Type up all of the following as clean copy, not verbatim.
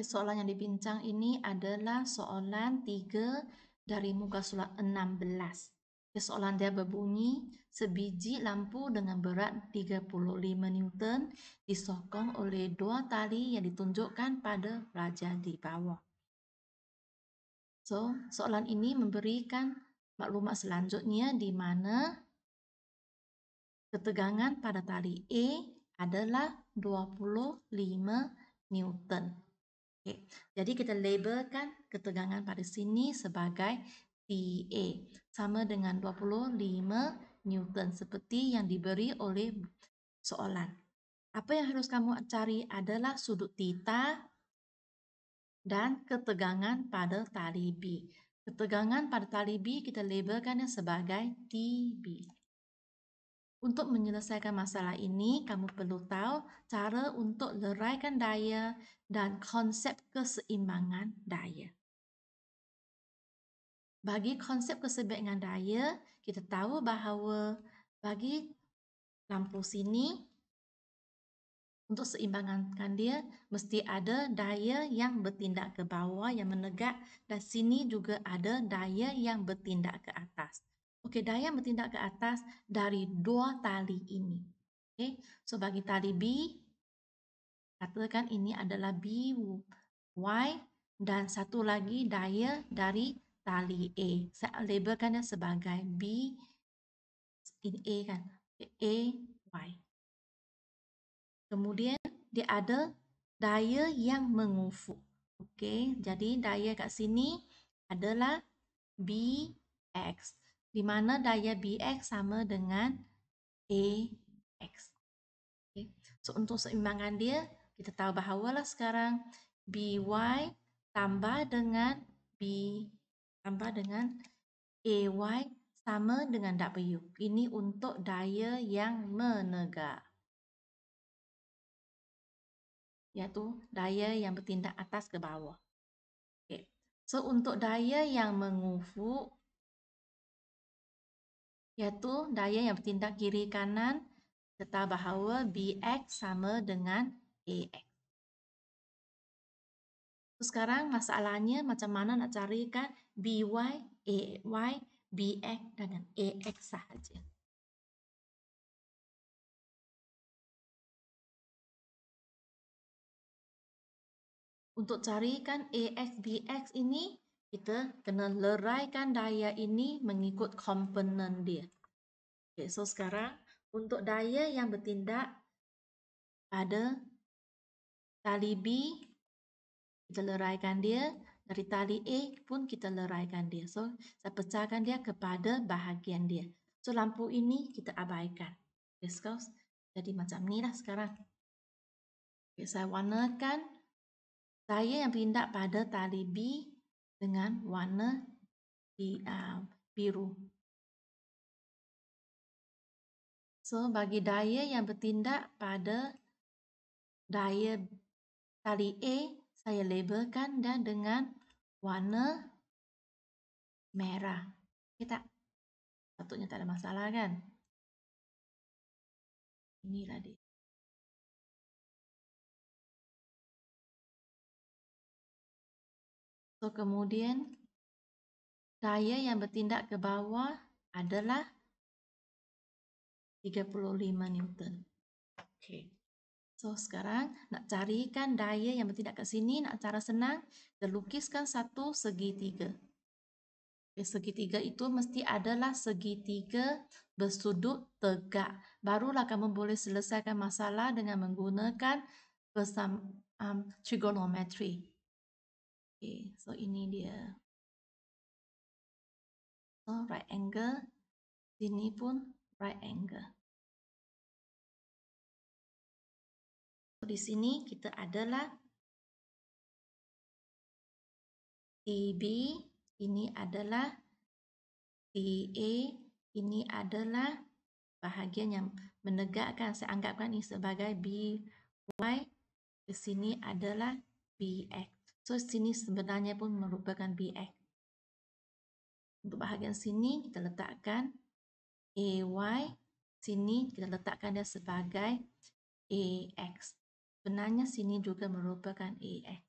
Soalan yang dibincang ini adalah soalan 3 dari muka surat 16. Soalan dia berbunyi, sebiji lampu dengan berat 35 Newton disokong oleh dua tali yang ditunjukkan pada pelajar di bawah. So, soalan ini memberikan maklumat selanjutnya di mana ketegangan pada tali A adalah 25 Newton. Okay. Jadi kita labelkan ketegangan pada sini sebagai TA sama dengan 25 Newton seperti yang diberi oleh soalan. Apa yang harus kamu cari adalah sudut theta dan ketegangan pada tali B. Ketegangan pada tali B kita labelkannya sebagai TB. Untuk menyelesaikan masalah ini, kamu perlu tahu cara untuk leraikan daya dan konsep keseimbangan daya. Bagi konsep keseimbangan daya, kita tahu bahawa bagi lampu sini, untuk seimbangkan dia, mesti ada daya yang bertindak ke bawah yang menegak dan sini juga ada daya yang bertindak ke atas. Okey, daya yang bertindak ke atas dari dua tali ini. Okey, so bagi tali B, katakan ini adalah BY dan satu lagi daya dari tali A. Saya labelkannya sebagai B, ini A kan, AY. Kemudian dia ada daya yang mengufuk. Okey, jadi daya kat sini adalah BX. Di mana daya BX sama dengan AX. Okay. So untuk seimbangan dia, kita tahu bahawalah sekarang BY tambah dengan B tambah dengan AY sama dengan W. Ini untuk daya yang menegak, iaitu daya yang bertindak atas ke bawah. Okay. So untuk daya yang mengufuk, iaitu daya yang bertindak kiri kanan, kita bahawa BX sama dengan AX. So, sekarang masalahnya macam mana nak carikan BY, AY, BX dengan AX sahaja. Untuk carikan AX, BX ini, kita kena leraikan daya ini mengikut komponen dia. Okay, so sekarang untuk daya yang bertindak pada tali B, kita leraikan dia. Dari tali A pun kita leraikan dia. So, saya pecahkan dia kepada bahagian dia. So, lampu ini kita abaikan. Discuss. Jadi macam ni lah sekarang. Okay, saya warnakan daya yang bertindak pada tali B dengan warna biru. So, bagi daya yang bertindak pada daya tali A, saya labelkan dan dengan warna merah. Kita patutnya tak ada masalah kan? Inilah dia. So, kemudian daya yang bertindak ke bawah adalah 35 Newton. Okay. So, sekarang nak carikan daya yang bertindak ke sini, nak cara senang, kita lukiskan satu segitiga. Okay, segitiga itu mesti adalah segitiga bersudut tegak. Barulah kamu boleh selesaikan masalah dengan menggunakan trigonometry. Okay, so ini dia. So, right angle. Sini pun right angle. Di sini kita adalah TB, ini adalah TA, ini adalah bahagian yang menegakkan. Saya anggapkan ini sebagai BY, di sini adalah BX. So, sini sebenarnya pun merupakan BX. Untuk bahagian sini kita letakkan AY, sini kita letakkan dia sebagai AX. Sebenarnya sini juga merupakan AX.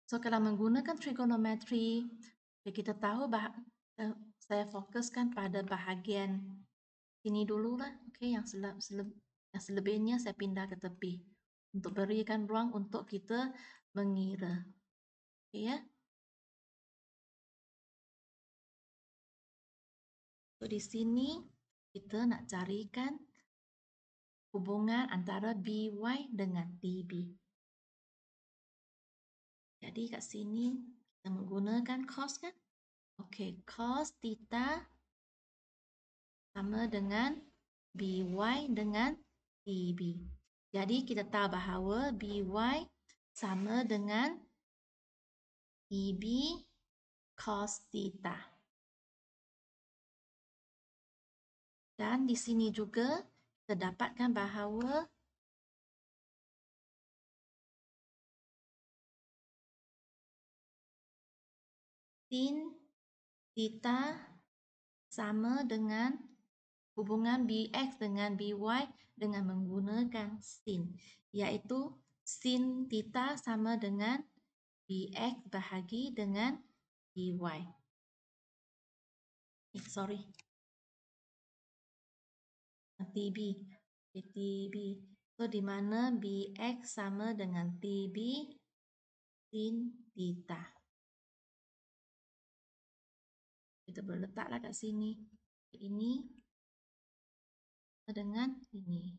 So, kalau menggunakan trigonometri, kita tahu saya fokuskan pada bahagian ini dulu lah. Oke, yang selebihnya saya pindah ke tepi untuk berikan ruang untuk kita mengira. Oke ya. So, di sini kita nak carikan hubungan antara BY dengan TB. Jadi kat sini kita menggunakan cos kan? Okey, cos theta sama dengan BY dengan TB. Jadi kita tahu bahawa BY sama dengan TB cos theta. Dan di sini juga kita dapatkan bahawa sin theta sama dengan hubungan BX dengan BY dengan menggunakan sin, iaitu sin theta sama dengan BX bahagi dengan BY. Sorry. TB. TB. So, di mana BX sama dengan TB sin theta. Kita boleh letaklah kat sini. Ini dengan ini.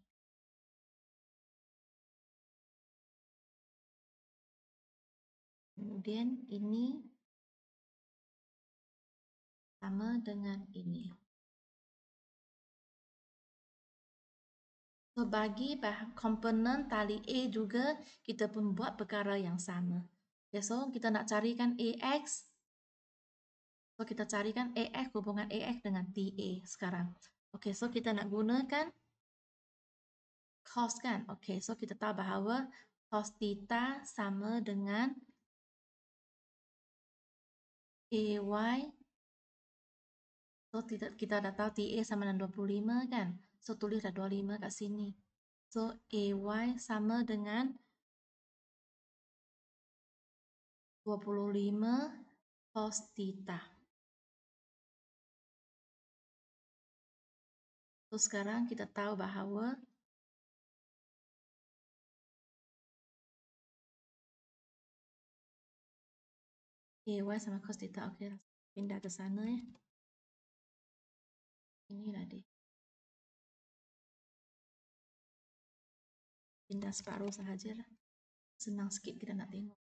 Kemudian ini sama dengan ini. So, bagi komponen tali A juga kita pun buat perkara yang sama. Okay, so kita nak carikan AX. So, kita carikan AX, hubungan AX dengan TA sekarang. Okay, so kita nak gunakan cos kan? Okay, so kita tahu bahawa cos theta sama dengan AY. So, kita dah tahu TA sama dengan 25 kan? So, tulis dah 25 kat sini. So, AY sama dengan 25 cos theta. So, sekarang kita tahu bahawa AY sama cos theta. Okey, pindah ke sana ya. Inilah dia. Pindah separuh sahajalah. Senang sikit kita nak tengok.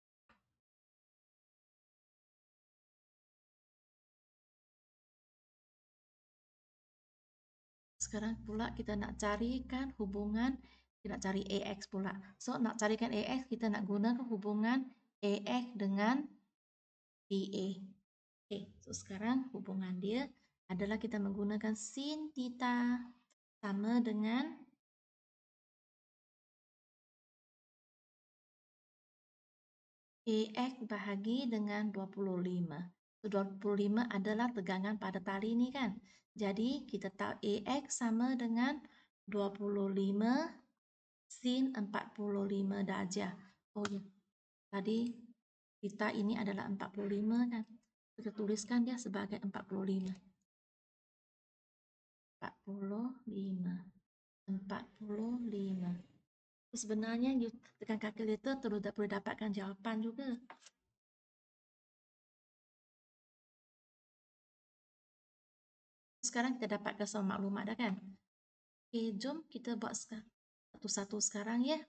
Sekarang pula kita nak carikan hubungan, kita nak cari AX pula. So, nak carikan AX, kita nak gunakan hubungan AX dengan TA. Okay, so sekarang hubungan dia adalah kita menggunakan sin theta sama dengan AX bahagi dengan 25. So, 25 adalah tegangan pada tali ni kan. Jadi, kita tahu AX sama dengan 25 sin 45 darjah. Oh ya, tadi kita ini adalah 45 kan. Kita tuliskan dia sebagai 45. 45. 45. Sebenarnya dengan kalkulator terus boleh dapatkan jawapan juga. Sekarang kita dapatkan semua maklumat dah kan? Okey, jom kita buat satu-satu sekarang ya.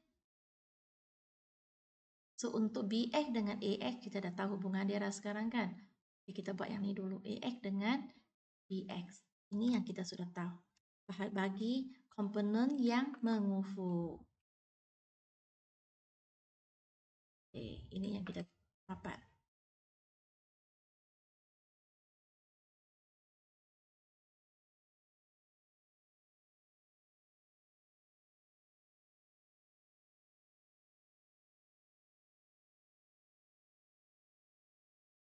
So, untuk BX dengan AX kita dah tahu hubungan dia dah sekarang kan? Okay, kita buat yang ni dulu. AX dengan BX. Ini yang kita sudah tahu. Bagi komponen yang mengufuk. Okay, ini yang kita dapat.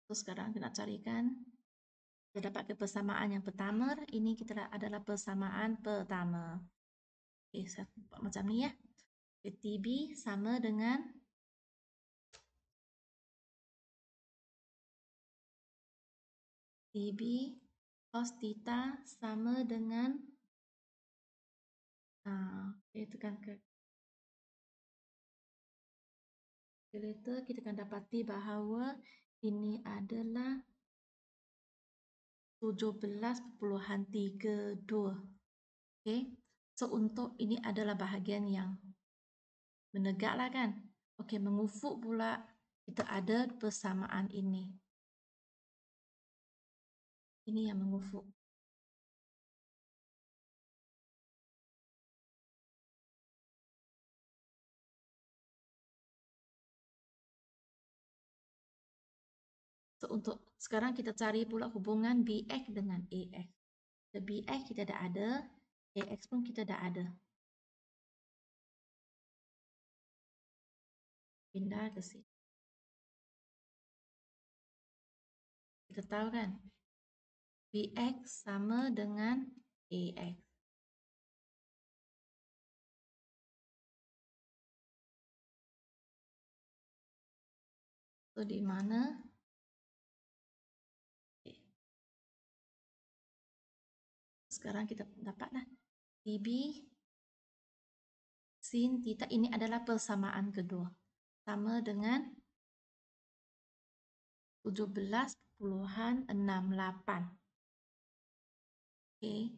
So, sekarang kita nak carikan. Kita dapat persamaan yang pertama. Ini kita adalah persamaan pertama. Okay, saya buat macam ni ya. TB sama dengan TB cos theta sama dengan tekan ke calculator, kita akan dapati bahawa ini adalah 17.32. Okay. So untuk ini adalah bahagian yang menegak lah kan. Okey, mengufuk pula kita ada persamaan ini. Ini yang mengufuk. So untuk sekarang kita cari pula hubungan BX dengan AX. BX kita dah ada, AX pun kita dah ada. Pindah ke sini. Kita tahu kan? BX sama dengan AX. So di mana? Sekarang kita dapatlah TB sin theta, ini adalah persamaan kedua. Sama dengan 17.68. Okey.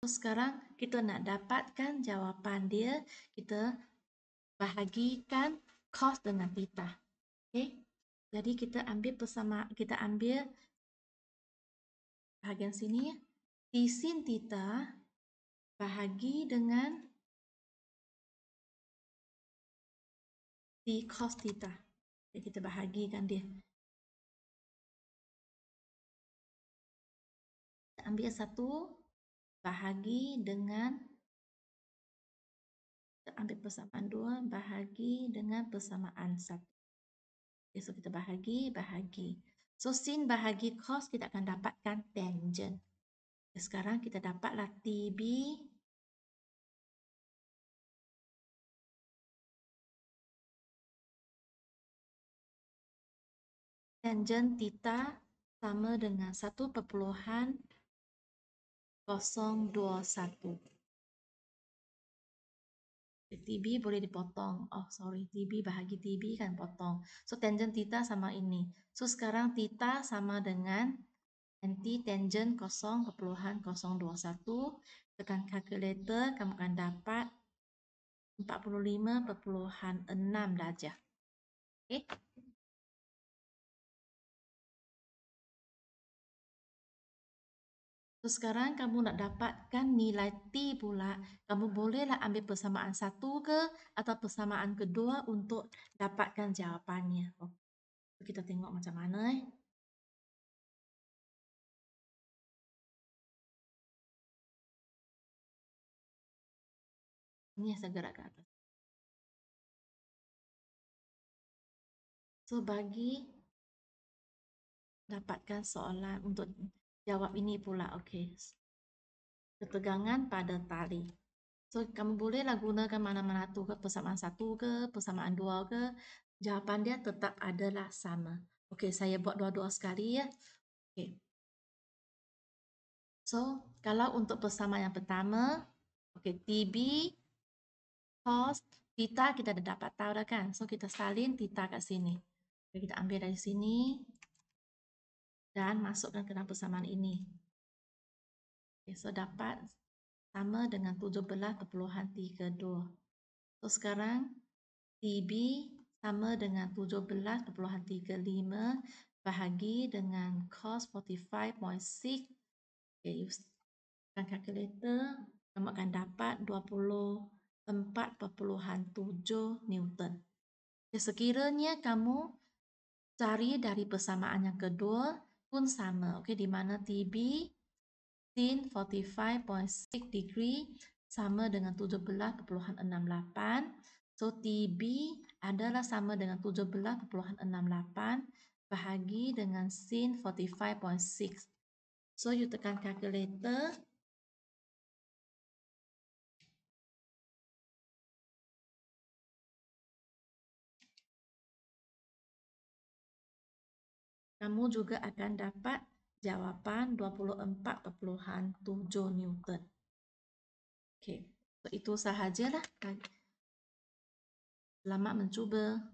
So, sekarang kita nak dapatkan jawapan dia, kita bahagikan cos dengan theta. Okey. Jadi kita ambil kita ambil bahagian sini, T sin theta bahagi dengan T cos theta. Jadi kita bahagikan dia. Kita ambil satu bahagi dengan, kita ambil persamaan 2 bahagi dengan persamaan 1. Okay, so kita bahagi. So sin bahagi cos kita akan dapatkan tangent. Okay, sekarang kita dapatlah TB tangent theta sama dengan 1.021. TB boleh dipotong. Oh, sorry. TB bahagi TB kan potong. So, tangent theta sama ini. So, sekarang theta sama dengan anti tangent 0.021. Tekan kalkulator, kamu akan dapat 45.6 darjah. Okay. So, sekarang kamu nak dapatkan nilai T pula, kamu bolehlah ambil persamaan satu ke atau persamaan kedua untuk dapatkan jawapannya. Okay. Kita tengok macam mana. Ini yang saya gerak ke atas. So, bagi dapatkan soalan untuk jawab ini pula. Okay. Ketegangan pada tali. So, kamu bolehlah gunakan mana-mana tu ke, persamaan satu ke, persamaan dua ke. Jawapan dia tetap adalah sama. Okey, saya buat dua-dua sekali ya. Okey. So, kalau untuk persamaan yang pertama, okey, TB cos theta kita dah dapat tahu dah kan. So, kita salin theta kat sini. Okay, kita ambil dari sini dan masukkan ke dalam persamaan ini. Okay, so dapat sama dengan 17.32. So, sekarang TB sama dengan 17.35 bahagi dengan cos 45.6. Okay, use kalkulator, kamu akan dapat 24.7 Newton. Okay, sekiranya kamu cari dari persamaan yang kedua pun sama. Okay, di mana TB sin 45.6 degree sama dengan 17.68. So, TB adalah sama dengan 17.68 bahagi dengan sin 45.6. So, you tekan calculator. kamu juga akan dapat jawaban 24,7 Newton. Oke, itu sahajalah. Selamat mencoba.